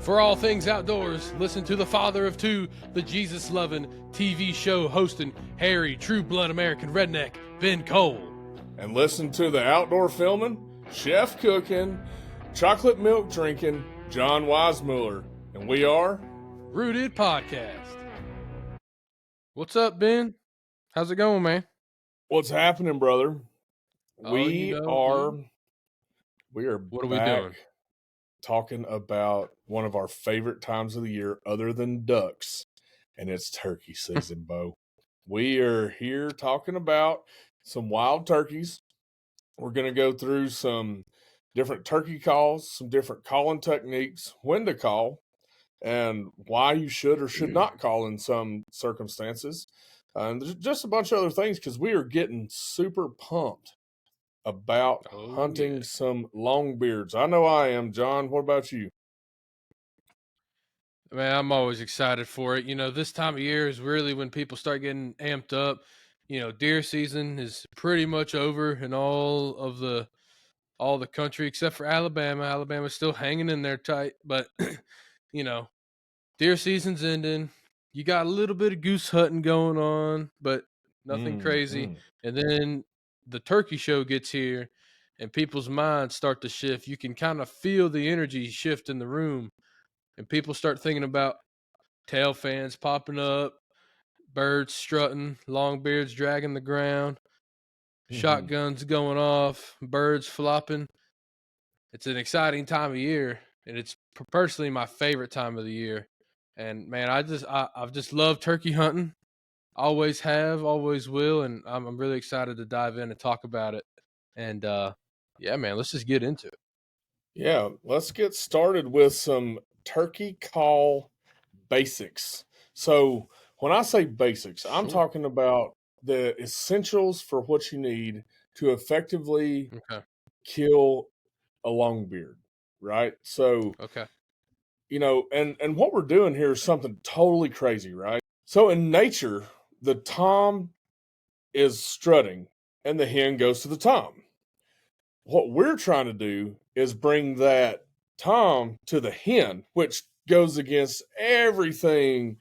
For all things outdoors, listen to the father of two, the Jesus-loving TV show hosting hairy, true-blood American redneck, Ben Cole. And listen to the outdoor filming, chef cooking, chocolate milk drinking, John Weissmuller. And we are Rooted Podcast. What's up, Ben? How's it going, man? What's happening, brother? Oh, we are What are we back doing? talking about one of our favorite times of the year other than ducks, and it's turkey season, Bo. We are here talking about some wild turkeys. We're going to go through some different turkey calls, some different calling techniques, when to call, and why you should or should not call in some circumstances. And there's just a bunch of other things because we are getting super pumped about hunting some longbeards. I know I am, John. What about you? Man, I'm always excited for it. You know, this time of year is really when people start getting amped up. You know, deer season is pretty much over in all the country except for Alabama. Alabama's still hanging in there tight, but you know, deer season's ending. You got a little bit of goose hunting going on, but nothing crazy. And then the turkey show gets here and people's minds start to shift. You can kind of feel the energy shift in the room, and people start thinking about tail fans popping up, birds strutting, long beards dragging the ground, shotguns going off, birds flopping. It's an exciting time of year, and it's personally my favorite time of the year. And man, I've just loved turkey hunting. Always have, always will, and I'm really excited to dive in and talk about it. And yeah, man, let's just get into it. Yeah, let's get started with some turkey call basics. So, when I say basics, I'm Sure. talking about the essentials for what you need to effectively Okay. kill a longbeard, right? So, Okay. and what we're doing here is something totally crazy, right? So in nature, the tom is strutting and the hen goes to the tom. What we're trying to do is bring that tom to the hen, which goes against everything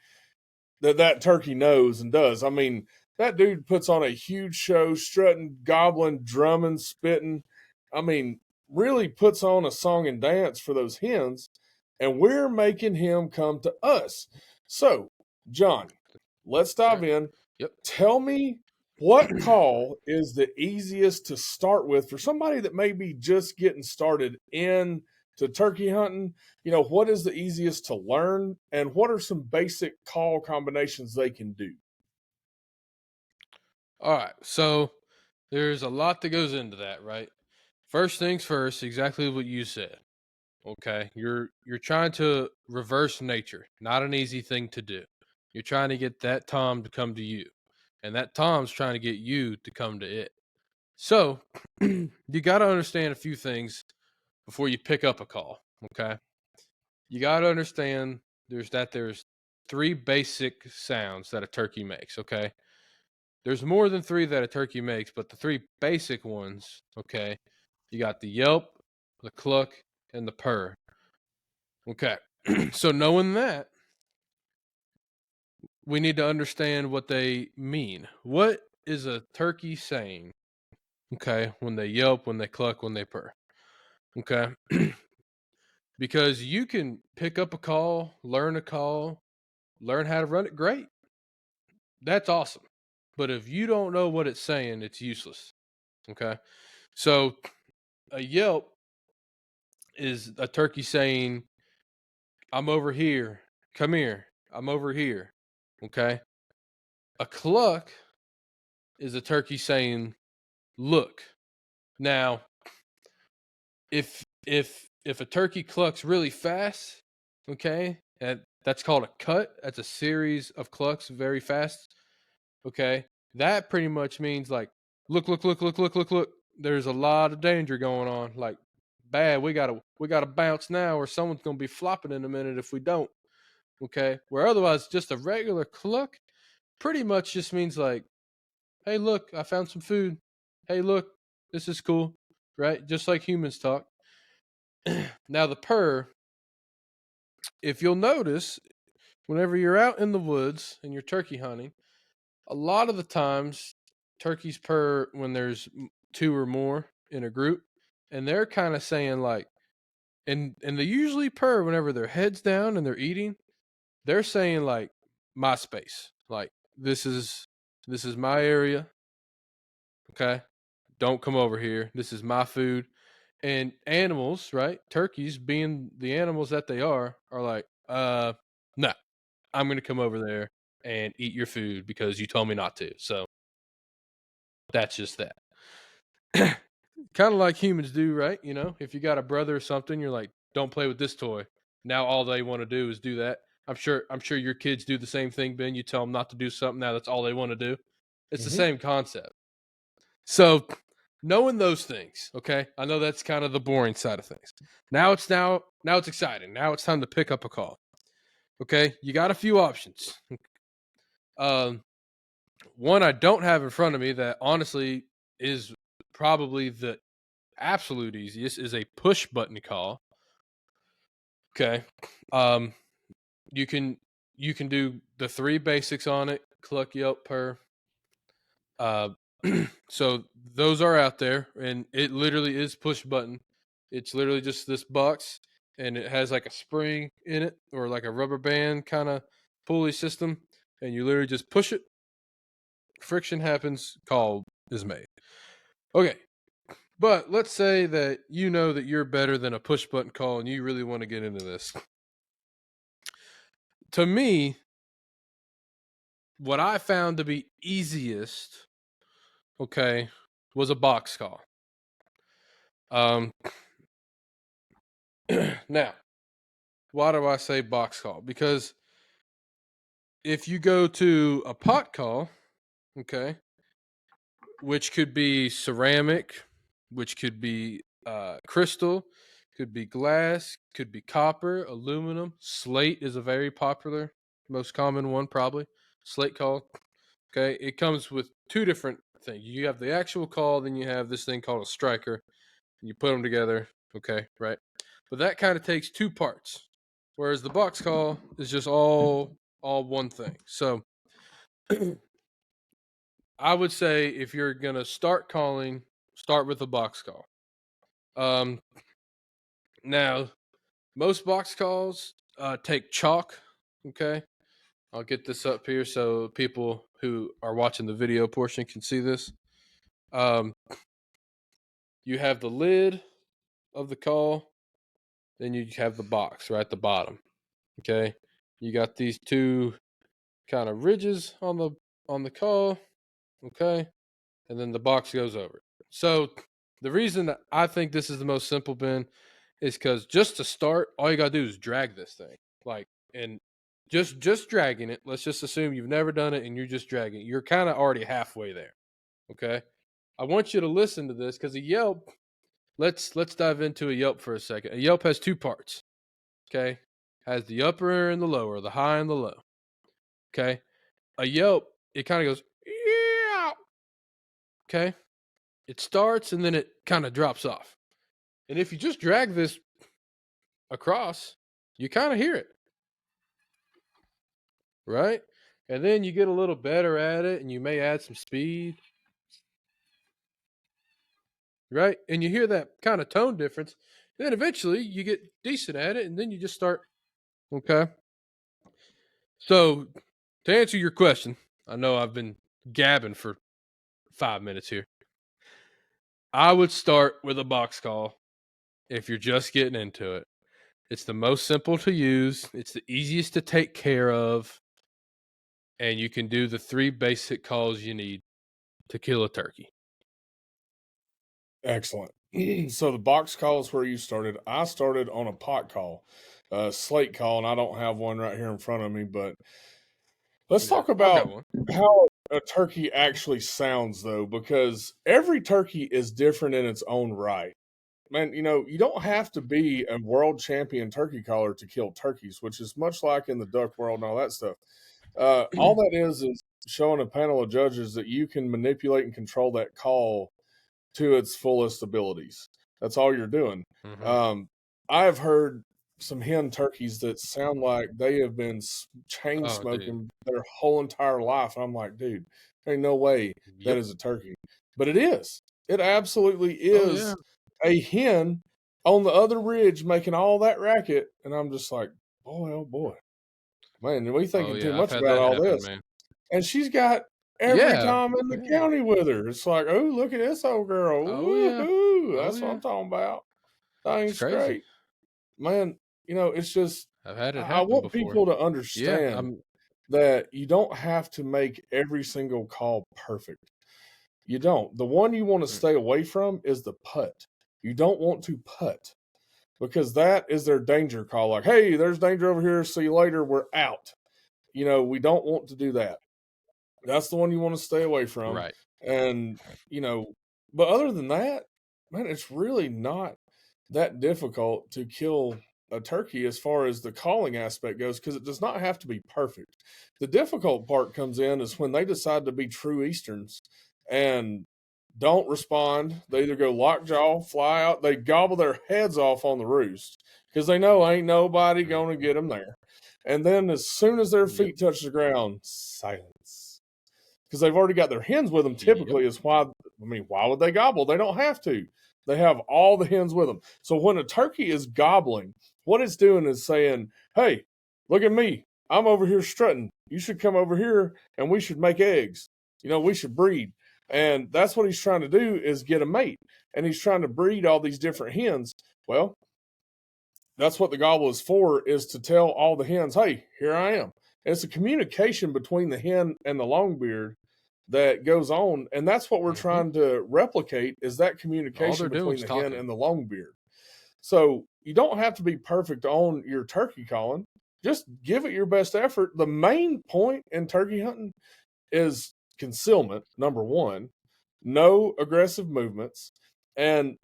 that turkey knows and does. I mean, that dude puts on a huge show, strutting, gobbling, drumming, spitting. I mean, really puts on a song and dance for those hens, and we're making him come to us. So, John, let's dive Okay. in. Yep. Tell me what call is the easiest to start with for somebody that may be just getting started in to turkey hunting. What is the easiest to learn, and what are some basic call combinations they can do? All right. So there's a lot that goes into that, right? First things first, exactly what you said. Okay. You're trying to reverse nature. Not an easy thing to do. You're trying to get that tom to come to you. And that tom's trying to get you to come to it. So, you got to understand a few things before you pick up a call, okay? You got to understand there's three basic sounds that a turkey makes, okay? There's more than three that a turkey makes, but the three basic ones, okay? You got the yelp, the cluck, and the purr. Okay. So knowing that, we need to understand what they mean. What is a turkey saying? Okay, when they yelp, when they cluck, when they purr. Okay. Because you can pick up a call, learn how to run it, great. That's awesome. But if you don't know what it's saying, it's useless. Okay. So a yelp is a turkey saying, I'm over here. Come here. I'm over here. Okay. A cluck is a turkey saying, look. Now, if a turkey clucks really fast, okay, and that's called a cut. That's a series of clucks very fast. Okay, that pretty much means like, look, look, look, look, look, look, look. There's a lot of danger going on. Like, bad. We gotta bounce now, or someone's gonna be flopping in a minute if we don't. Okay, where otherwise just a regular cluck pretty much just means like, hey, look, I found some food. Hey, look, this is cool, right? Just like humans talk. Now the purr if you'll notice, whenever you're out in the woods and you're turkey hunting, a lot of the times turkeys purr when there's two or more in a group, and they're kind of saying like, and they usually purr whenever their heads down and they're eating. They're saying like, my space, like this is my area. Okay, don't come over here. This is my food. And animals, right? Turkeys, being the animals that they are like, no, I'm gonna come over there and eat your food because you told me not to. So that's just that. Kind of like humans do, right? You know, if you got a brother or something, you're like, don't play with this toy. Now all they want to do is do that. I'm sure your kids do the same thing, Ben. You tell them not to do something, now that's all they want to do. It's the Mm-hmm. same concept. So knowing those things, okay, I know that's kind of the boring side of things. Now it's exciting. Now it's time to pick up a call. Okay, you got a few options. Um, one I don't have in front of me that honestly is probably the absolute easiest is a push button call. Okay, um, you can do the three basics on it: cluck, yelp, purr. Uh, so those are out there, and it literally is push button. It's literally just this box, and it has like a spring in it or like a rubber band kind of pulley system, and you literally just push it. Friction happens, call is made. Okay, but let's say that you know that you're better than a push button call, and you really want to get into this. To me, what I found to be easiest, okay, was a box call. Um, now, why do I say box call? Because if you go to a pot call, okay, which could be ceramic, which could be crystal, could be glass, could be copper, aluminum. Slate is a very popular, most common one, probably. Slate call. Okay, it comes with two different things. You have the actual call, then you have this thing called a striker. And you put them together. Okay, right? But that kind of takes two parts, whereas the box call is just all one thing. So I would say if you're gonna start calling, start with a box call. Um, now most box calls take chalk. Okay, I'll get this up here so people who are watching the video portion can see this. Um, you have the lid of the call, then you have the box right at the bottom. Okay, you got these two kind of ridges on the call. Okay, and then the box goes over it. So the reason that I think this is the most simple, Ben, is because just to start, all you gotta do is drag this thing, like, and just dragging it. Let's just assume you've never done it and you're just dragging it. You're kind of already halfway there. Okay, I want you to listen to this because a Yelp. Let's dive into a Yelp for a second. A Yelp has two parts. Okay, has the upper and the lower, the high and the low. Okay, a Yelp, it kind of goes, yeah. Okay, it starts and then it kind of drops off. And if you just drag this across, you kind of hear it, right? And then you get a little better at it and you may add some speed, right? And you hear that kind of tone difference. And then eventually you get decent at it and then you just start. Okay. So to answer your question, I know I've been gabbing for 5 minutes here. I would start with a box call if you're just getting into it. It's the most simple to use, it's the easiest to take care of, and you can do the three basic calls you need to kill a turkey. Excellent. So the box call is where you started. I started on a pot call, slate call, and I don't have one right here in front of me, but let's Yeah, talk I've got about one. how a turkey actually sounds, though, because every turkey is different in its own right. Man, you don't have to be a world champion turkey caller to kill turkeys, which is much like in the duck world and all that stuff. All that is showing a panel of judges that you can manipulate and control that call to its fullest abilities. That's all you're doing. Mm-hmm. Um, I have heard some hen turkeys that sound like they have been chain Oh, dude. smoking their whole entire life. And I'm like, dude, there ain't no way that Yep. is a turkey. But it is. It absolutely Oh yeah. is a hen on the other ridge making all that racket. And I'm just like, boy, oh boy. Man, we Oh thinking too yeah. I've much had about that all happen, this. man. And she's got every Yeah. time in the Yeah. county with her. It's like, oh, look at this old girl. Oh yeah. Woohoo. Oh That's what yeah. I'm talking about. It's Thing's crazy. great. Man, it's just, I've had it I happen want before. people to Yeah. understand that you don't have to make every single call perfect. You don't. The one you want to Mm, stay away from is the putt. You don't want to putt because that is their danger call. Like, hey, there's danger over here. See you later. We're out. We don't want to do that. That's the one you want to stay away from. right. And, you know, but other than that, man, it's really not that difficult to kill a turkey as far as the calling aspect goes because it does not have to be perfect. The difficult part comes in is when they decide to be true Easterns and don't respond. They either go lockjaw, fly out, they gobble their heads off on the roost because they know ain't nobody going to Mhm. get them there. And then as soon as their Yep. feet touch the ground, silence. Because they've already got their hens with them. Yep. Typically, is why would they gobble? They don't have to. They have all the hens with them. So when a turkey is gobbling, what it's doing is saying, "Hey, look at me. I'm over here strutting. You should come over here, and we should make eggs. We should breed." And that's what he's trying to do is get a mate, and he's trying to breed all these different hens. Well, that's what the gobble is for, is to tell all the hens, hey, here I am. And it's a communication between the hen and the longbeard that goes on. And that's what we're Hmm. trying to replicate is that All communication they're doing between is the hen talking. and the longbeard. So you don't have to be perfect on your turkey calling. Just give it your best effort. The main point in turkey hunting is concealment, number one, no aggressive movements, and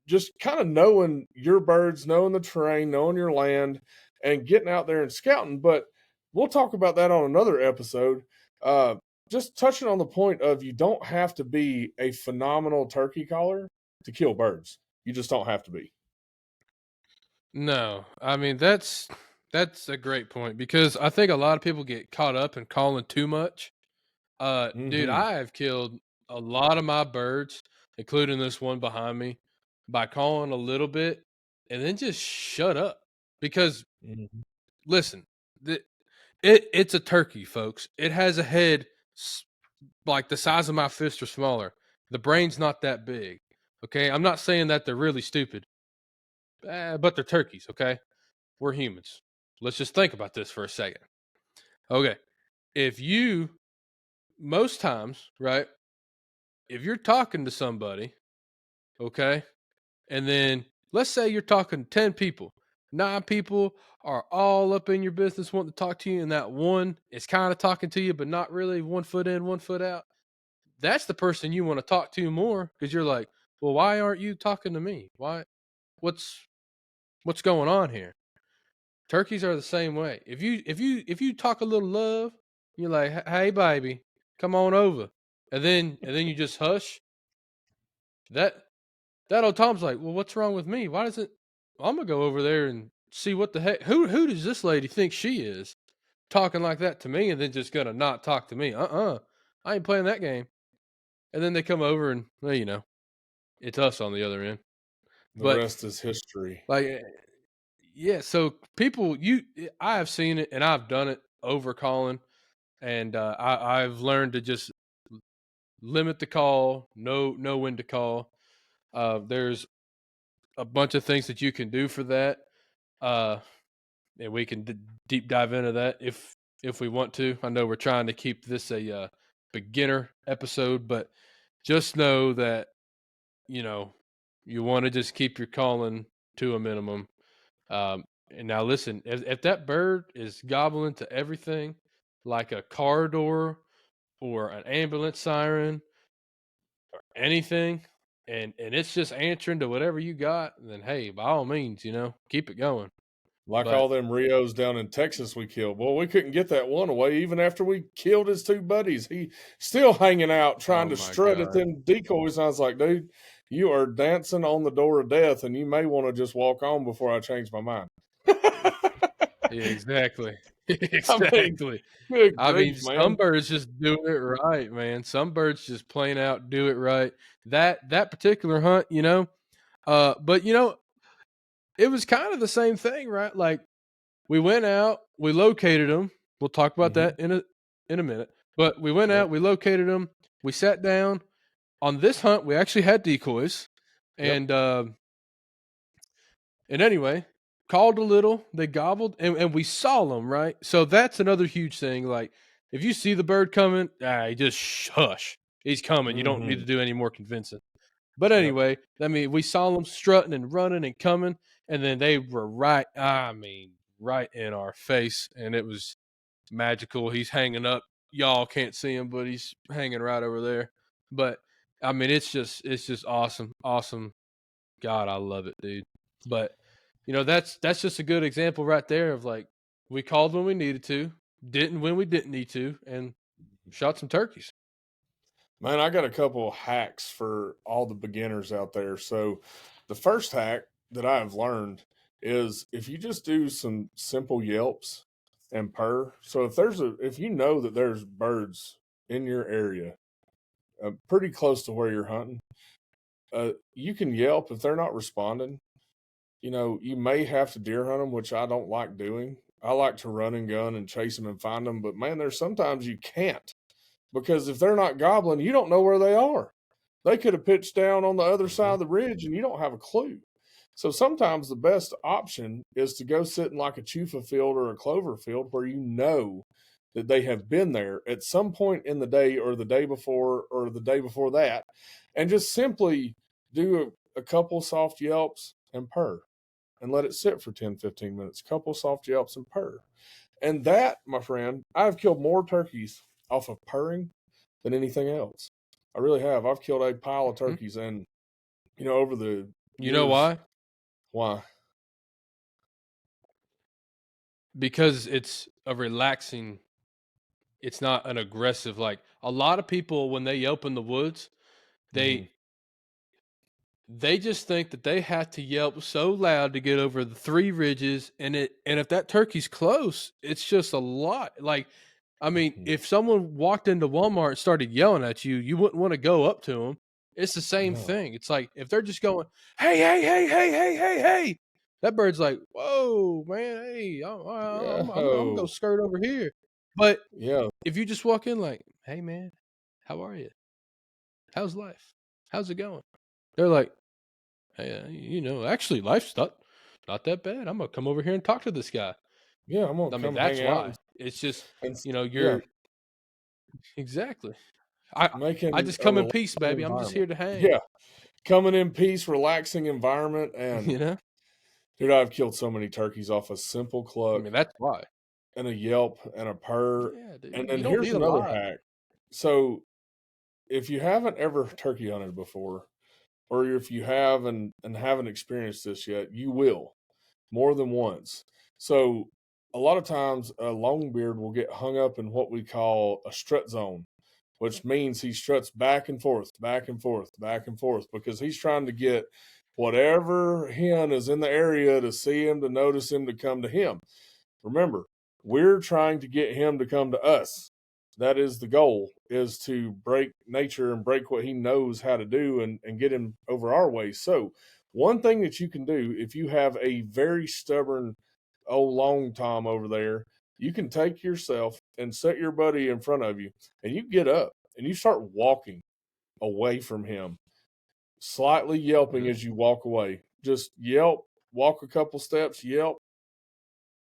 just kind of knowing your birds, knowing the terrain, knowing your land, and getting out there and scouting. But we'll talk about that on another episode. Uh, just touching on the point of you don't have to be a phenomenal turkey caller to kill birds. You just don't have to be. No, I mean that's a great point because I think a lot of people get caught up in calling too much. Dude, Mm-hmm. I have killed a lot of my birds, including this one behind me, by calling a little bit and then just shut up. Because Mm-hmm. listen, it's a turkey, folks. It has a head like the size of my fist or smaller. The brain's not that big. Okay, I'm not saying that they're really stupid, but they're turkeys. Okay, we're humans. Let's just think about this for a second. Okay, if you most times, right? If you're talking to somebody, okay, and then let's say you're talking to 10 people, 9 people are all up in your business wanting to talk to you, and that one is kind of talking to you, but not really, 1 foot in, 1 foot out. That's the person you want to talk to more because you're like, well, why aren't you talking to me? What's what's going on here? Turkeys are the same way. If you talk a little love, you're like, hey baby, come on over. And then you just hush. That that old Tom's like, well, what's wrong with me? Why doesn't I'm gonna go over there and see what the heck who does this lady think she is? Talking like that to me and then just gonna not talk to me. I ain't playing that game. And then they come over and well, it's us on the other end. The But rest is history. like yeah, so people I have seen it and I've done it over calling and I've learned to just limit the call, know when to call. There's a bunch of things that you can do for that. Uh and we can deep dive into that if we want to. I know we're trying to keep this a beginner episode, but just know that you know you want to just keep your calling to a minimum. And now listen, if that bird is gobbling to everything, like a car door or an ambulance siren or anything, and it's just answering to whatever you got, then hey, by all means, keep it going. Like But all them Rios down in Texas we killed. Well, we couldn't get that one away even after we killed his two buddies. He still hanging out trying oh to my strut at god, them decoys. I was like, dude, you are dancing on the door of death and you may want to just walk on before I change my mind. Yeah, exactly. I mean, Exactly. good I mean, grief, some man. birds just do it right, man. Some birds just plain out do it right. That particular hunt, but it was kind of the same thing, right? Like we went out, we located them. We'll talk about Mhm. that in a minute. But we went Yep. out, we located them, we sat down. On this hunt, we actually had decoys, Yep. and anyway, called a little, they gobbled, and we saw them, right? So that's another huge thing. Like, if you see the bird coming, you just hush. He's coming. You don't need to Mhm. do any more convincing. But Yep. anyway, I mean, we saw them strutting and running and coming, and then they were right in our face, and it was magical. He's hanging up. Y'all can't see him, but he's hanging right over there. But I mean, it's just awesome, awesome. God, I love it, dude. But that's just a good example right there of like we called when we needed to, didn't when we didn't need to, and shot some turkeys. Man, I got a couple of hacks for all the beginners out there. So, the first hack that I have learned is if you just do some simple yelps and purr. So if you know that there's birds in your area, pretty close to where you're hunting, you can yelp if they're not responding. You may have to deer hunt them, which I don't like doing. I like to run and gun and chase them and find them, but man, there's sometimes you can't because if they're not gobbling, you don't know where they are. They could have pitched down on the other side Mhm. of the ridge and you don't have a clue. So sometimes the best option is to go sit in like a chufa field or a clover field where you know that they have been there at some point in the day or the day before or the day before that, and just simply do a couple soft yelps and purr and let it sit for 10, 15 minutes. Couple soft yelps and purr. And that, my friend, I've killed more turkeys off of purring than anything else. I really have. I've killed a pile of Mhm. turkeys, and over the You know years, why? why? Because it's a relaxing. It's not an aggressive. Like a lot of people when they yelp in the woods, Mm-hmm. they they just think that they have to yelp so loud to get over the three ridges, and if that turkey's close, it's just a lot. Like, I mean, Mm-hmm. if someone walked into Walmart and started yelling at you, you wouldn't want to go up to them. It's the same No. thing. It's like if they're just going, "Hey, hey, hey, hey, hey, hey, hey," that bird's like, "Whoa, man, hey, I'm gonna go Yo. skirt over here." But Yeah. if you just walk in like, "Hey, man, how are you? How's life? How's it going?" They're like, "Hey, actually, life's not that bad. I'm gonna come over here and talk to this guy." Yeah. I'm gonna I mean, come that's hang out why. It's just, yeah, you're exactly. I making just a come in relaxing peace, baby. I'm just environment. here to hang. Yeah. Coming in peace, relaxing environment, and You know. dude, I've killed so many turkeys off a simple I cluck mean, that's why. and a yelp and a purr. Yeah, And dude. then You don't here's need a another lot. hack. So if you haven't ever turkey hunted before, or if you have and haven't experienced this yet, you will more than once. So a lot of times a longbeard will get hung up in what we call a strut zone, which means he struts back and forth, back and forth, back and forth because he's trying to get whatever hen is in the area to see him, to notice him, to come to him. Remember, we're trying to get him to come to us. That is the goal, is to break nature and break what he knows how to do and get him over our way. So one thing that you can do if you have a very stubborn old long tom over there, you can take yourself and set your buddy in front of you and you get up and you start walking away from him, slightly yelping Mhm. as you walk away. Just yelp, walk a couple steps, yelp,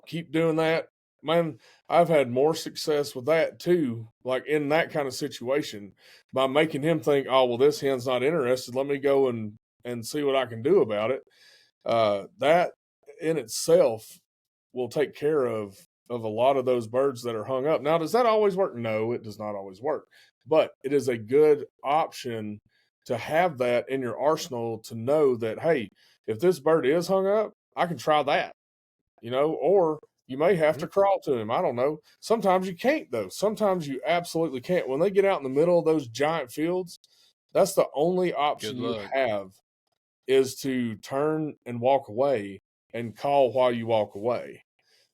keep doing that. Man, I've had more success with that too, like in that kind of situation, by making him think, oh, well, this hen's not interested. Let me go and see what I can do about it. That in itself will take care of a lot of those birds that are hung up. Now, does that always work? No, it does not always work, but it is a good option to have that in your arsenal to know that, hey, if this bird is hung up, I can try that, or you may have Mhm. to crawl to him. I don't know. Sometimes you can't, though. Sometimes you absolutely can't. When they get out in the middle of those giant fields, that's the only Good option you luck. have, is to turn and walk away and call while you walk away.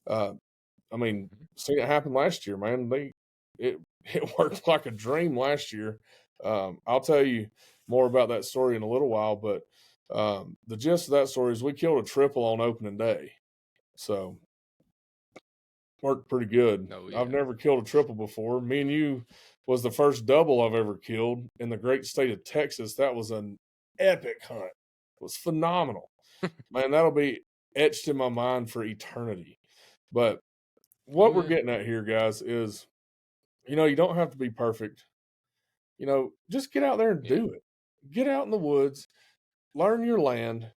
I mean, seen it happen last year, man. It it worked like a dream last year. I'll tell you more about that story in a little while, but the gist of that story is we killed a triple on opening day, so worked pretty good. Oh I've yeah. never killed a triple before. Me and you was the first double I've ever killed in the great state of Texas. That was an epic hunt. It was phenomenal, man. That'll be etched in my mind for eternity. But Oh what we're yeah. getting at here, guys, is you don't have to be perfect. Just get out there and Yeah. do it. Get out in the woods, learn your land,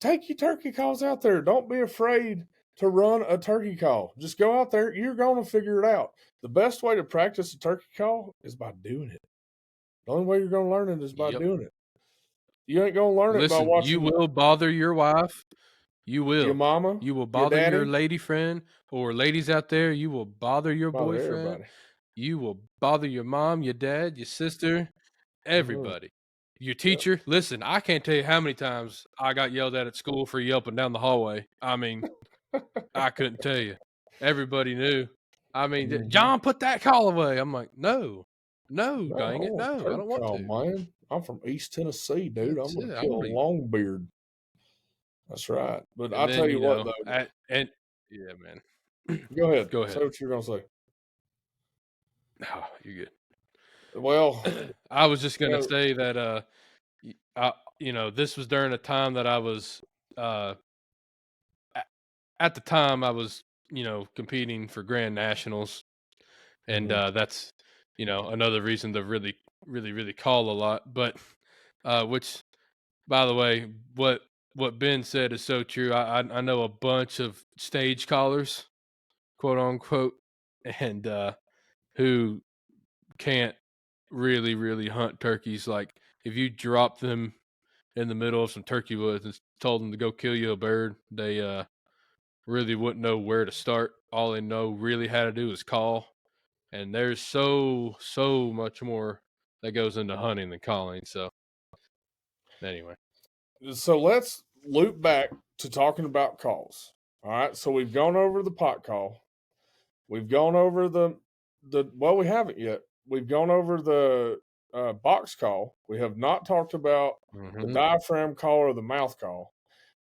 take your turkey calls out there. Don't be afraid to run a turkey call. Just go out there. You're going to figure it out. The best way to practice a turkey call is by doing it. The only way you're going to learn it is by Yep. doing it. You ain't going to learn it by Listen, you watching will bother your wife. You your will. mama, You will your bother your daddy, lady friend, or ladies out there, you will bother your bother boyfriend. everybody. You will bother your mom, your dad, your sister, Mhm. everybody. Your Yep. teacher. Listen, I can't tell you how many times I got yelled at school for yelping down the hallway. I mean, I couldn't tell you. Everybody knew. I mean, Mhm. John, put that call away. I'm like, no, no, No, I dang it, want a no, I turkey don't want call, to. man. I'm from East Tennessee, dude. I'm That's going it. to I kill want a to. longbeard. That's right. But And I'll tell then you what, though. and yeah, man. Go ahead. Go Say ahead. what you're going to say. Oh, you're Well, good. I was just you gonna know, say that this was during a time that I was uh a- at the time I was competing for Grand Nationals, and mhm. that's another reason to really really call a lot. But which, by the way, what Ben said is so true. I know a bunch of stage callers, quote unquote, and who can't really really hunt turkeys. Like if you drop them in the middle of some turkey woods and told them to go kill you a bird, they really wouldn't know where to start. All they know really how to do is call. And there's so much more that goes into hunting than calling. So anyway. So let's loop back to talking about calls. All right. So we've gone over the pot call. We've gone over well, we haven't yet. We've gone over the box call. We have not talked about the Hmm. diaphragm call or the mouth call,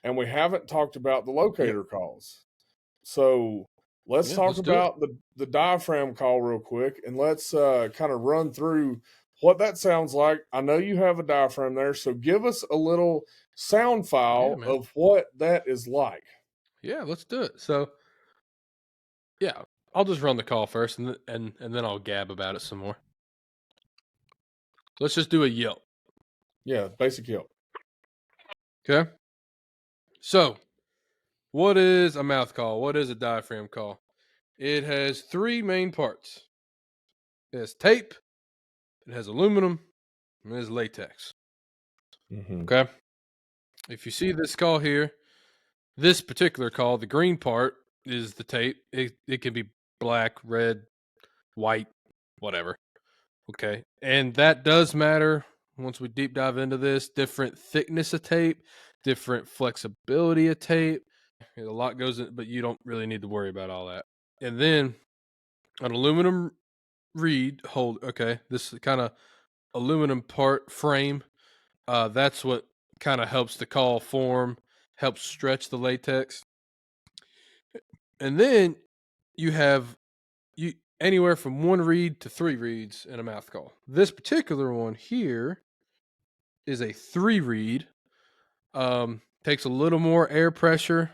and we haven't talked about the Yep. locator calls. So let's Yeah, talk let's do it. about the diaphragm call real quick, and let's kind of run through what that sounds like. I know you have a diaphragm there, so give us a little sound Yeah, file man. of what that is like. Yeah, let's do it. So yeah, I'll just run the call first, and then I'll gab about it some more. Let's just do a yelp. Yeah, basic yelp. Okay. So what is a mouth call? What is a diaphragm call? It has three main parts. It has tape, it has aluminum, and it has latex. Mm-hmm. Okay. If you see this call here, this particular call, the green part is the tape. It can be black, red, white, whatever. Okay. And that does matter once we deep dive into this. Different thickness of tape, different flexibility of tape. A lot goes in, but you don't really need to worry about all that. And then an aluminum reed hold. Okay. This kind of aluminum part frame. That's what kind of helps the call form, helps stretch the latex. And then you have you anywhere from one reed to three reeds in a mouth call. This particular one here is a three reed. Takes a little more air pressure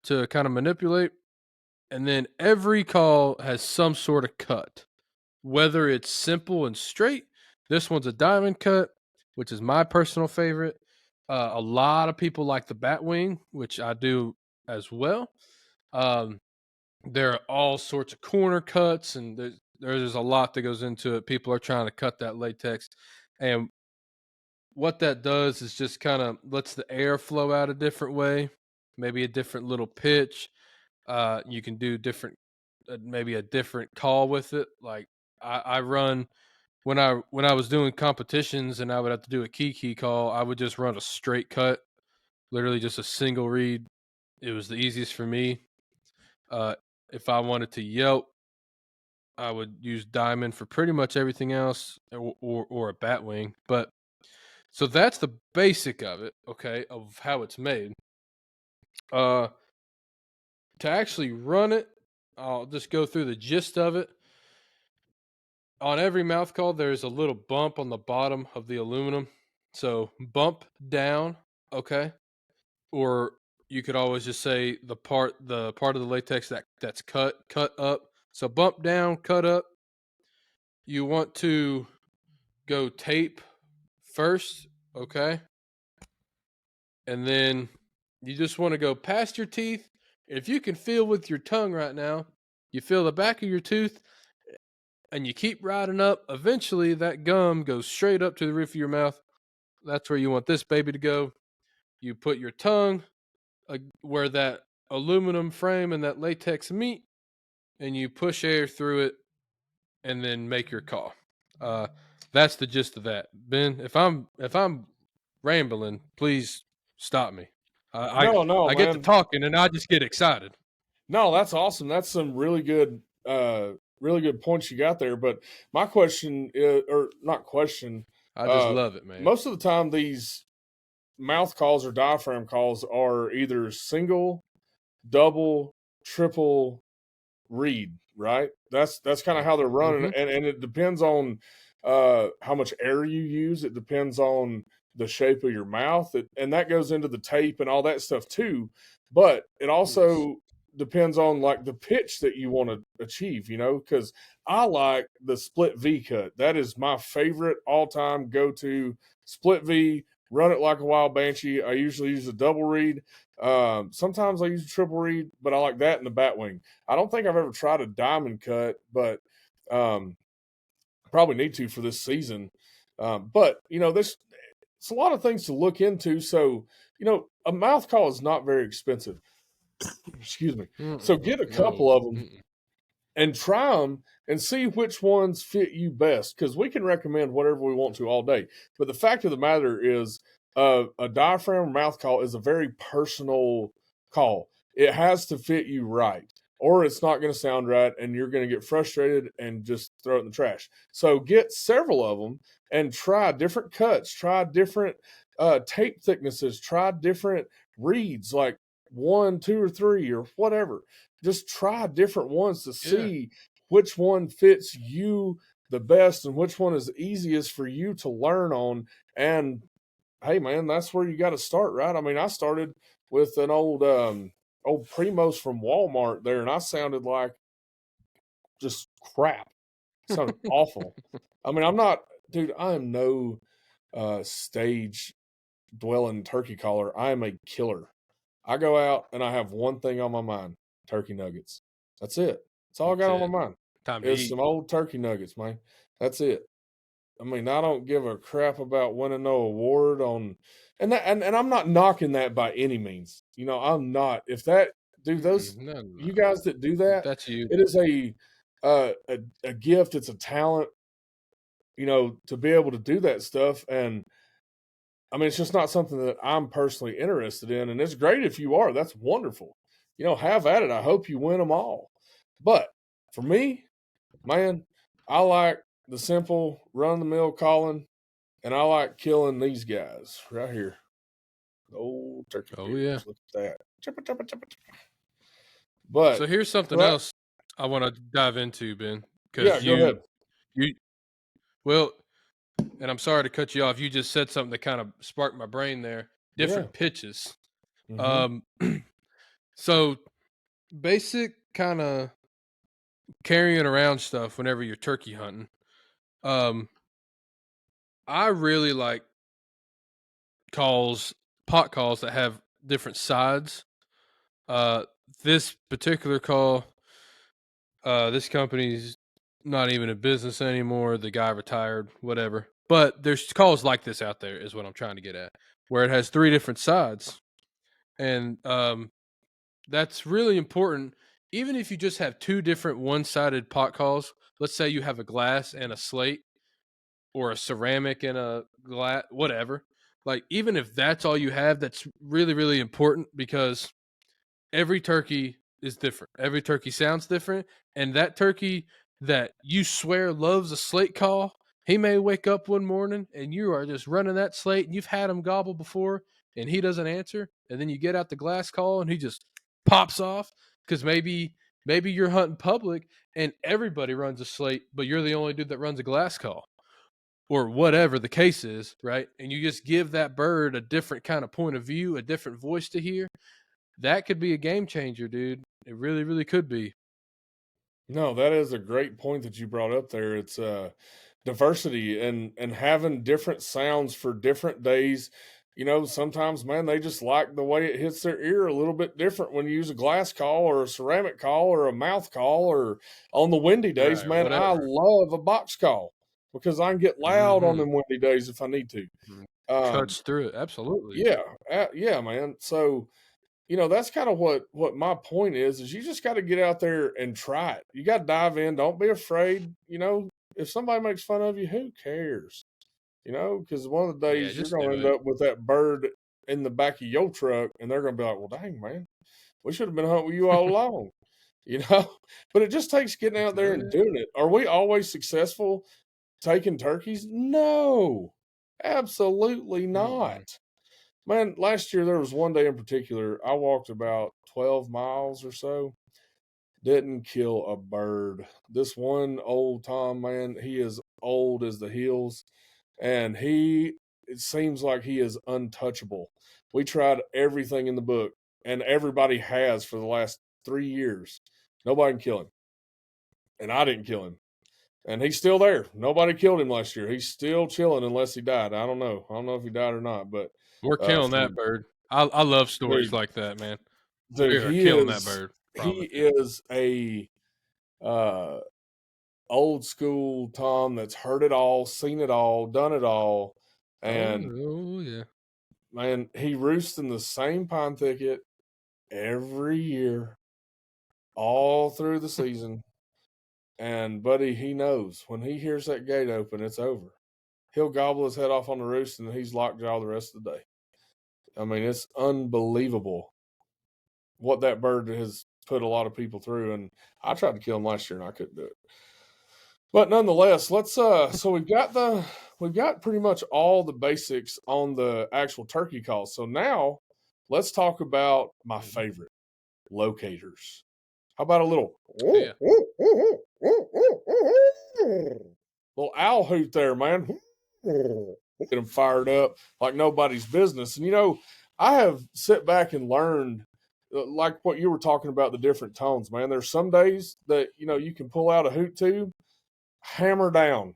to kind of manipulate. And then every call has some sort of cut, whether it's simple and straight. This one's a diamond cut, which is my personal favorite. A lot of people like the Batwing, which I do as well. Um, there are all sorts of corner cuts, and there's a lot that goes into it. People are trying to cut that latex, and what that does is just kind of lets the air flow out a different way, maybe a different little pitch. You can do different, maybe a different call with it. Like I run when I was doing competitions and I would have to do a key call. I would just run a straight cut, literally just a single reed It was the easiest for me. If I wanted to yelp, I would use diamond for pretty much everything else, or a bat wing. But so that's the basic of it, okay, of how it's made. Uh, to actually run it, I'll just go through the gist of it. On every mouth call, there's a little bump on the bottom of the aluminum. So bump down, okay, or you could always just say the part of the latex that's cut up. So bump down, cut up. You want to go tape first, okay? And then you just want to go past your teeth. If you can feel with your tongue right now, you feel the back of your tooth and you keep riding up. Eventually, that gum goes straight up to the roof of your mouth. That's where you want this baby to go. You put your tongue where that aluminum frame and that latex meet, and you push air through it and then make your call. That's the gist of that. Ben, if I'm rambling, please stop me. No, no, I get to man. talking and I just get excited. No, that's awesome. That's some really good points you got there. But my question is, or not question, I just uh, love it, man. most of the time these mouth calls or diaphragm calls are either single, double, triple read, right? That's kind of how they're running, Mm-hmm. and it depends on how much air you use. It depends on the shape of your mouth, and that goes into the tape and all that stuff too. But it Yes. also depends on like the pitch that you want to achieve, you know, because I like the split V cut. That is my favorite all time go to split V. Run it like a wild banshee. I usually use a double read. Sometimes I use a triple read, but I like that in the Batwing. I don't think I've ever tried a diamond cut, but um, probably need to for this season. But you know, this it's a lot of things to look into. So you know, a mouth call is not very expensive. Excuse me. So Mm-mm. get a No. couple of them Mm-mm. and try them and see which ones fit you best. Because we can recommend whatever we want to all day. But the fact of the matter is, a diaphragm mouth call is a very personal call. It has to fit you right, or it's not going to sound right, and you're going to get frustrated and just throw it in the trash. So get several of them and try different cuts, try different tape thicknesses, try different reeds, like one, two, or three, or whatever. Just try different ones to Yeah. see which one fits you the best and which one is easiest for you to learn on. And hey, man, that's where you got to start, right? I mean, I started with an old Primos from Walmart there, and I sounded like just crap. It sounded awful. I mean, I'm not, dude. I am no stage dwelling turkey caller. I am a killer. I go out and I have one thing on my mind: turkey nuggets. That's it. That's all I That's got on it. my mind. Time to Is eat. some old turkey nuggets, man. That's it. I mean, I don't give a crap about winning no award on, and I'm not knocking that by any means. You know, I'm not. If that, dude, those Mm-mm. No, no, you no. guys that do that, That's you. it is a gift. It's a talent. You know, to be able to do that stuff, and I mean, it's just not something that I'm personally interested in. And it's great if you are. That's wonderful. You know, have at it. I hope you win them all. But for me, man, I like the simple run of the mill calling, and I like killing these guys right here. The old turkey Oh yeah. beers. Look at that. Chippa, chippa, chippa, chippa. But So here's something that, else I want to dive into, Ben, yeah, because go ahead. you well, and I'm sorry to cut you off. You just said something that kind of sparked my brain there. Yeah. Different pitches. Mm-hmm. Um, so basic kind of carrying around stuff whenever you're turkey hunting. Um, I really like calls, pot calls that have different sides. Uh, this particular call, this company's not even in business anymore. The guy retired, whatever. But there's calls like this out there, is what I'm trying to get at, where it has three different sides, and that's really important. Even if you just have two different one-sided pot calls, let's say you have a glass and a slate, or a ceramic and a glass, whatever. Like even if that's all you have, that's really really important because every turkey is different. Every turkey sounds different, and that turkey that you swear loves a slate call, he may wake up one morning and you are just running that slate, and you've had him gobble before, and he doesn't answer, and then you get out the glass call and he just pops off because maybe you're hunting public and everybody runs a slate, but you're the only dude that runs a glass call or whatever the case is, right? And you just give that bird a different kind of point of view, a different voice to hear. That could be a game changer, dude. It really, really could be. No, that is a great point that you brought up there. It's diversity and having different sounds for different days. You know, sometimes, man, they just like the way it hits their ear a little bit different when you use a glass call or a ceramic call or a mouth call, or on the windy days, Right, man, I whatever. love a box call because I can get loud on Mhm. them windy days if I need to. Mm. Um, Cuts through it, absolutely. yeah, yeah, man. So, you know, that's kind of what my point is you just got to get out there and try it. You got to dive in. Don't be afraid. You know, if somebody makes fun of you, who cares? You know, because one of the Yeah, days you're just going to do end it. up with that bird in the back of your truck, and they're going to be like, "Well, dang, man, we should have been hunting with you all along." You know, but it just takes getting out there Oh, and yeah. doing it. Are we always successful taking turkeys? No, absolutely Mm-mm. not. Man, last year there was one day in particular, I walked about 12 miles or so, didn't kill a bird. This one old Tom, man, he is old as the hills, and it seems like he is untouchable. We tried everything in the book, and everybody has for the last 3 years. Nobody can kill him, and I didn't kill him. And he's still there. Nobody killed him last year. He's still chilling unless he died. I don't know. I don't know if he died or not, but We're killing for that bird. I love stories dude, like that, man. We dude, are killing that bird. he Promise you. is a uh old school Tom that's heard it all, seen it all, done it all. Oh, And oh yeah. man, he roosts in the same pine thicket every year, all through the season. And buddy, he knows when he hears that gate open, it's over. He'll gobble his head off on the roost and he's lockjaw the rest of the day. I mean, it's unbelievable what that bird has put a lot of people through. And I tried to kill him last year and I couldn't do it. But nonetheless, let's so we've got pretty much all the basics on the actual turkey calls. So now let's talk about my Mhm. favorite, locators. How about a little Yeah. little owl hoot there, man? Get them fired up like nobody's business. And you know, I have sit back and learned like what you were talking about, the different tones, man. There's some days that you know you can pull out a hoot tube, hammer down.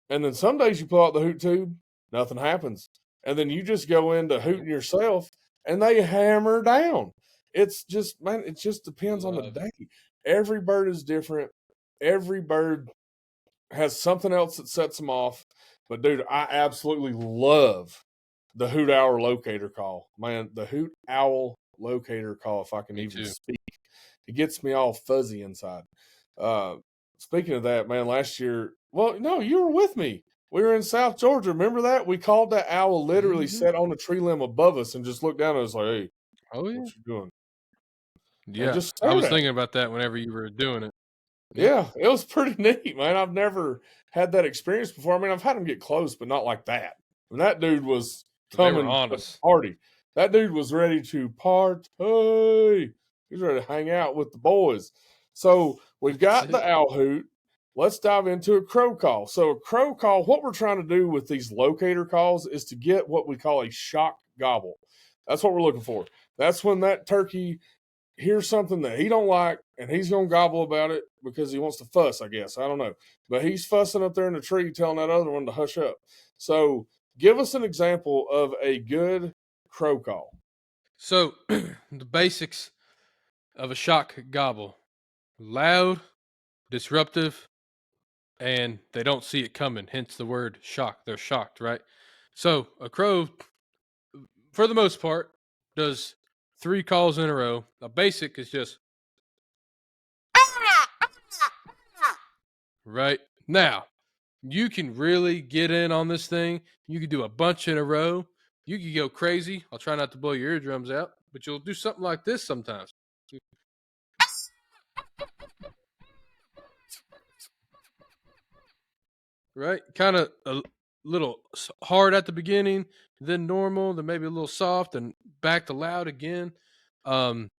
And then some days you pull out the hoot tube, nothing happens. And then you just go into Mhm. hooting yourself and they hammer down. It's just, man, it just depends on the Love. day. Every bird is different. Every bird has something else that sets them off. But dude, I absolutely love the hoot owl locator call. Man, the hoot owl locator call, if I can Me even too. speak, it gets me all fuzzy inside. Uh, Speaking of that, man, last year, well, no, you were with me. We were in South Georgia. Remember that? We called that owl literally Mhm. sat on a tree limb above us and just looked down at us like, hey, Oh what yeah. you doing? And Yeah. just I stared was at us. thinking about that whenever you were doing it. Yep. Yeah, it was pretty neat, man. I've never had that experience before. I mean, I've had him get close, but not like that. And that dude was They were coming on to us. party. That dude was ready to party. He's ready to hang out with the boys. So we've That's got it. the owl hoot. Let's dive into a crow call. So a crow call, what we're trying to do with these locator calls is to get what we call a shock gobble. That's what we're looking for. That's when that turkey hears something that he don't like and he's gonna gobble about it because he wants to fuss, I guess. I don't know. But he's fussing up there in the tree telling that other one to hush up. So give us an example of a good crow call. So the basics of a shock gobble: loud, disruptive, and they don't see it coming. Hence the word shock. They're shocked, right? So a crow, for the most part, does 3 calls in a row. A basic is just right now. You can really get in on this thing. You can do a bunch in a row. You can go crazy. I'll try not to blow your eardrums out, but you'll do something like this sometimes. right? Kind of a little hard at the beginning, then normal, then maybe a little soft, and back to loud again. Um,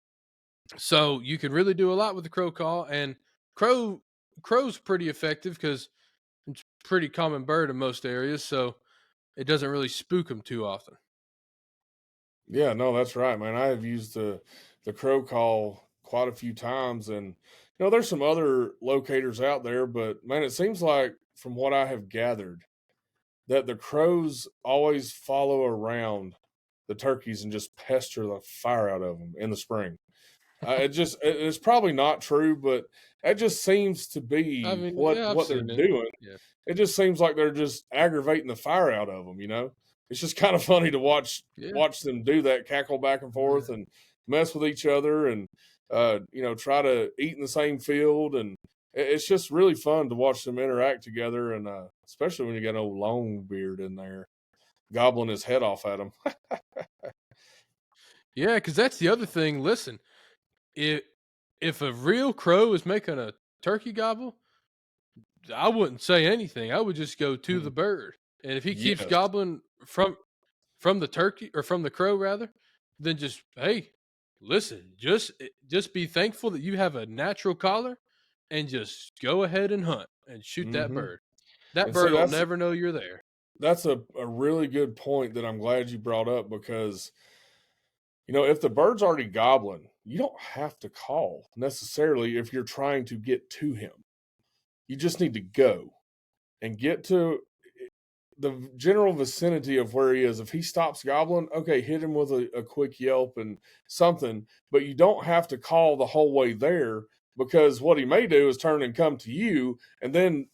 so you can really do a lot with the crow call, and crow crow's pretty effective because it's a pretty common bird in most areas, so it doesn't really spook them too often. Yeah, no, that's right, man. I have used the crow call quite a few times, and there's some other locators out there, but man, it seems like from what I have gathered that the crows always follow around the turkeys and just pester the fire out of them in the spring. It's probably not true, but that just seems to I be mean, what yeah, I've what they're seen it. doing. Yeah, It just seems like they're just aggravating the fire out of them. It's just kind of funny to yeah, watch them do that, cackle back and forth and mess with each other, and try to eat in the same field, and it's just really fun to watch them interact together, and especially when you got old Longbeard in there gobbling his head off at them. yeah. Because that's the other thing. Listen, if a real crow is making a turkey gobble, I wouldn't say anything. I would just go to the bird, and if he keeps Yes. gobbling from the turkey or from the crow rather, then just hey, listen, just be thankful that you have a natural collar, and just go ahead and hunt and shoot that Hmm. bird. That And see, bird will that's never know you're there. that's a really good point that I'm glad you brought up, because if the bird's already gobbling, you don't have to call necessarily if you're trying to get to him. You just need to go and get to the general vicinity of where he is. If he stops gobbling, okay, hit him with a quick yelp and something, but you don't have to call the whole way there, because what he may do is turn and come to you, and then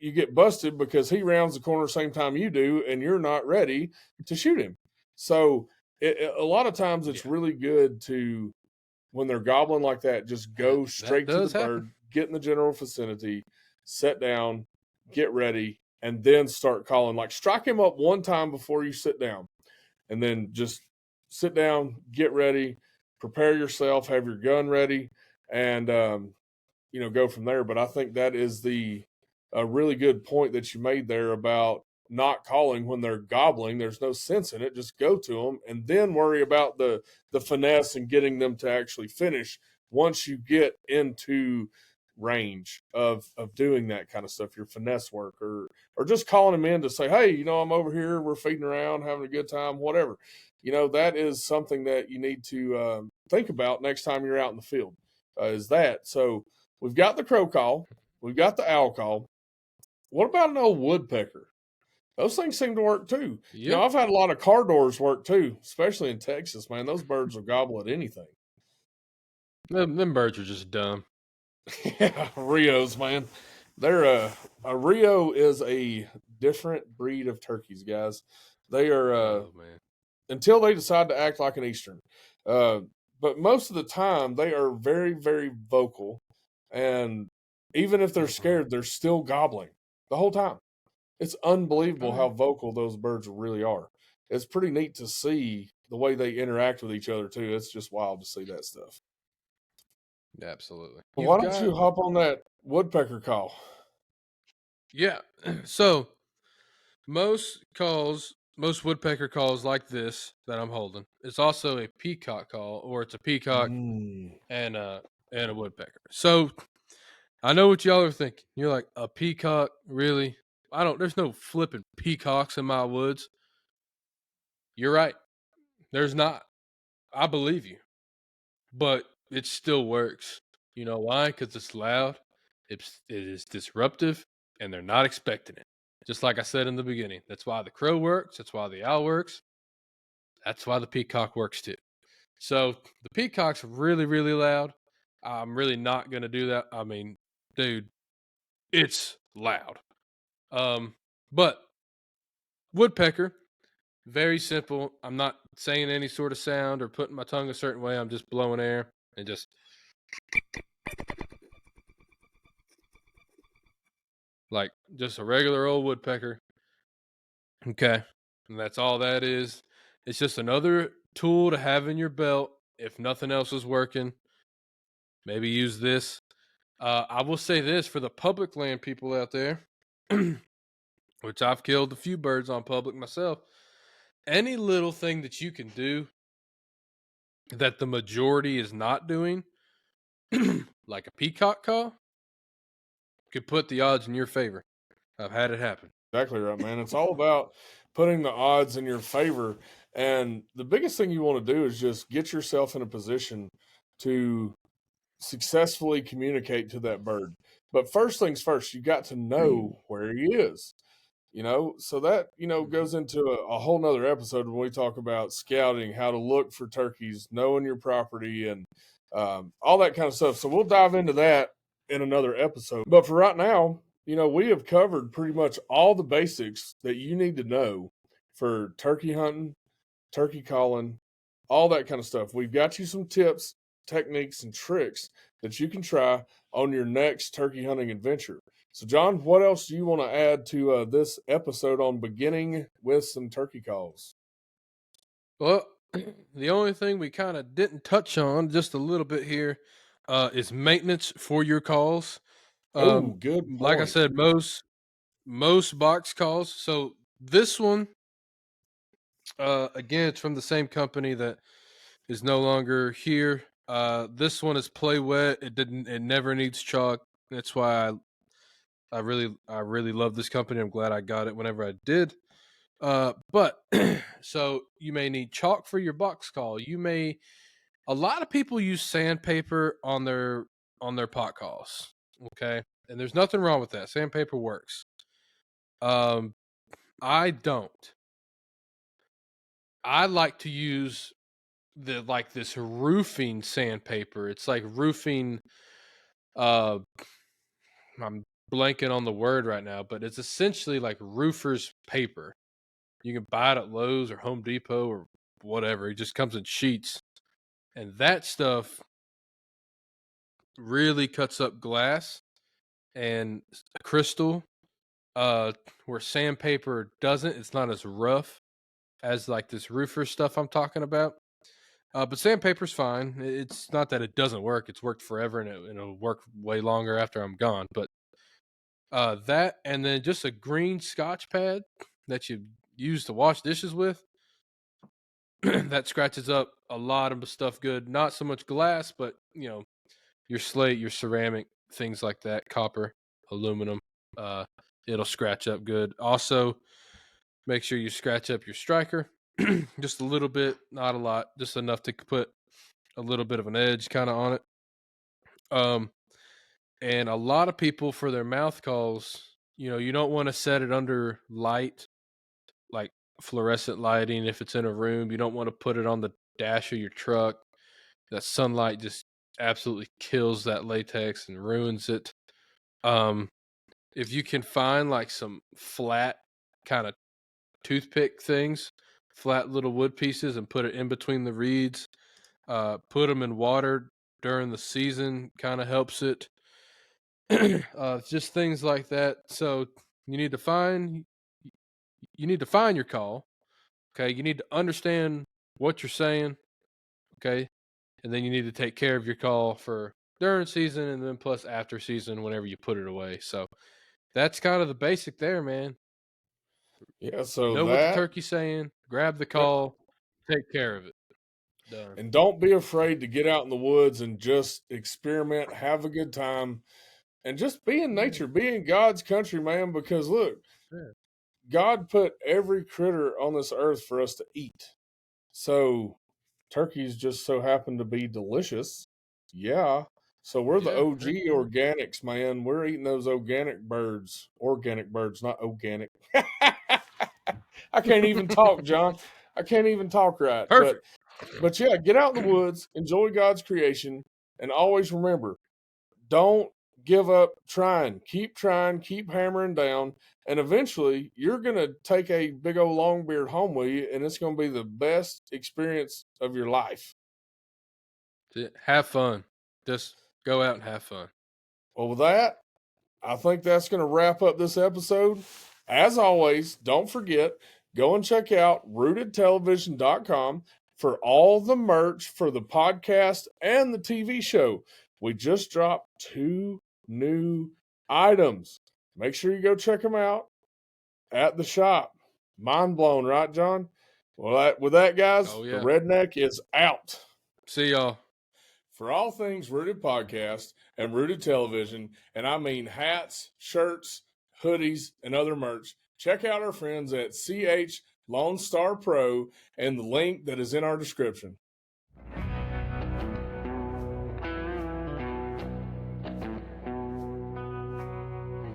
you get busted because he rounds the corner same time you do, and you're not ready to shoot him. So a lot of times it's Yeah, really good to, when they're gobbling like that, just go that straight to the does happen. bird, get in the general vicinity, sit down, get ready, and then start calling. Like, strike him up one time before you sit down, and then just sit down, get ready, prepare yourself, have your gun ready, and go from there. But I think that is the a really good point that you made there about not calling when they're gobbling. There's no sense in it. Just go to them and then worry about the finesse and getting them to actually finish once you get into range of doing that kind of stuff, your finesse work, or just calling them in to say, hey, I'm over here, we're feeding around, having a good time, whatever. That is something that you need to think about next time you're out in the field, is that. So we've got the crow call, we've got the owl call. What about an old woodpecker? Those things seem to work too. Yeah, I've had a lot of car doors work too, especially in Texas, man. Those birds will gobble at anything. them birds are just dumb. Yeah, Rios, man. They're a Rio is a different breed of turkeys, guys. They are Oh man, until they decide to act like an Eastern. Uh, but most of the time, they are very, very vocal, and even if they're uh-huh. scared, they're still gobbling the whole time. It's unbelievable All how right, vocal those birds really are. It's pretty neat to see the way they interact with each other too. It's just wild to see that stuff. absolutely. Well, why You've don't got you hop on that woodpecker call? yeah. So most woodpecker calls like this that I'm holding. It's also a peacock call, or it's a peacock Mm. and a woodpecker. So I know what y'all are thinking. You're like, a peacock, really? I don't. There's no flipping peacocks in my woods. You're right. There's not. I believe you, but it still works. You know why? Because it's loud. It is disruptive, and they're not expecting it. Just like I said in the beginning. That's why the crow works. That's why the owl works. That's why the peacock works too. So the peacock's really, really loud. I'm really not gonna do that. I mean, dude, it's loud. Um, but woodpecker, very simple. I'm not saying any sort of sound or putting my tongue a certain way. I'm just blowing air and just like just a regular old woodpecker. Okay. And that's all that is. It's just another tool to have in your belt if nothing else is working. Maybe use this. I will say this for the public land people out there. which I've killed a few birds on public myself. Any little thing that you can do that the majority is not doing, like a peacock call, could put the odds in your favor. I've had it happen. Exactly right, man. It's all about putting the odds in your favor. And the biggest thing you want to do is just get yourself in a position to successfully communicate to that bird. But first things first, you got to know where he is. So that goes into a whole nother episode when we talk about scouting, how to look for turkeys, knowing your property, and all that kind of stuff. So we'll dive into that in another episode. But for right now, we have covered pretty much all the basics that you need to know for turkey hunting, turkey calling, all that kind of stuff. We've got you some tips, techniques, and tricks that you can try on your next turkey hunting adventure. So, John, what else do you want to add to this episode on beginning with some turkey calls? Well, the only thing we kind of didn't touch on just a little bit here is maintenance for your calls. Good Like I point. said, most box calls. So this one, again, it's from the same company that is no longer here. This one is Play Wet. It never needs chalk. That's why I really love this company. I'm glad I got it whenever I did. But so you may need chalk for your box call. A lot of people use sandpaper on their pot calls. Okay. And there's nothing wrong with that. Sandpaper works. I don't. I like to use this roofing sandpaper. It's like roofing I'm blanking on the word right now, but it's essentially like roofer's paper. You can buy it at Lowe's or Home Depot or whatever. It just comes in sheets. And that stuff really cuts up glass and crystal, where sandpaper doesn't. It's not as rough as like this roofer stuff I'm talking about. But sandpaper's fine. It's not that it doesn't work. It's worked forever, and it'll work way longer after I'm gone. But that, and then just a green Scotch pad that you use to wash dishes with, that scratches up a lot of stuff good. Not so much glass, but your slate, your ceramic, things like that, copper, aluminum. It'll scratch up good. Also, make sure you scratch up your striker just a little bit, not a lot, just enough to put a little bit of an edge kind of on it. And a lot of people for their mouth calls, you don't want to set it under light, like fluorescent lighting. If it's in a room, you don't want to put it on the dash of your truck. That sunlight just absolutely kills that latex and ruins it. If you can find like some flat kind of toothpick things, flat little wood pieces, and put it in between the reeds, put them in water during the season, kind of helps it. Just things like that. So you need to find your call. Okay, you need to understand what you're saying. Okay, and then you need to take care of your call for during season and then plus after season whenever you put it away. So that's kind of the basic there, man. Yeah, so Know what the that. turkey's saying, grab the Yep. call, take care of it. Done. And don't be afraid to get out in the woods and just experiment, have a good time, and just be in Yeah, nature, be in God's country, man. Because look, yeah. God put every critter on this earth for us to eat. So turkeys just so happen to be delicious. Yeah. So we're the Yeah, OG organics, man. We're eating those organic birds. Organic birds, not organic. I can't even talk, John. I can't even talk right. But Perfect. but yeah, get out in the woods, enjoy God's creation, and always remember, don't give up trying, keep hammering down, and eventually you're gonna take a big old long beard home with you, and it's gonna be the best experience of your life. Have fun. Just go out and have fun. Well, with that, I think that's gonna wrap up this episode. As always, don't forget, go and check out rootedtelevision.com for all the merch for the podcast and the TV show. We just dropped 2 new items. Make sure you go check them out. at the shop. Mind blown, right, John? Well, with that, guys, Oh, the yeah. Redneck is out. See y'all. For all things Rooted Podcast and Rooted Television, and I mean hats, shirts, hoodies, and other merch, check out our friends at CH Lone Star Pro and the link that is in our description.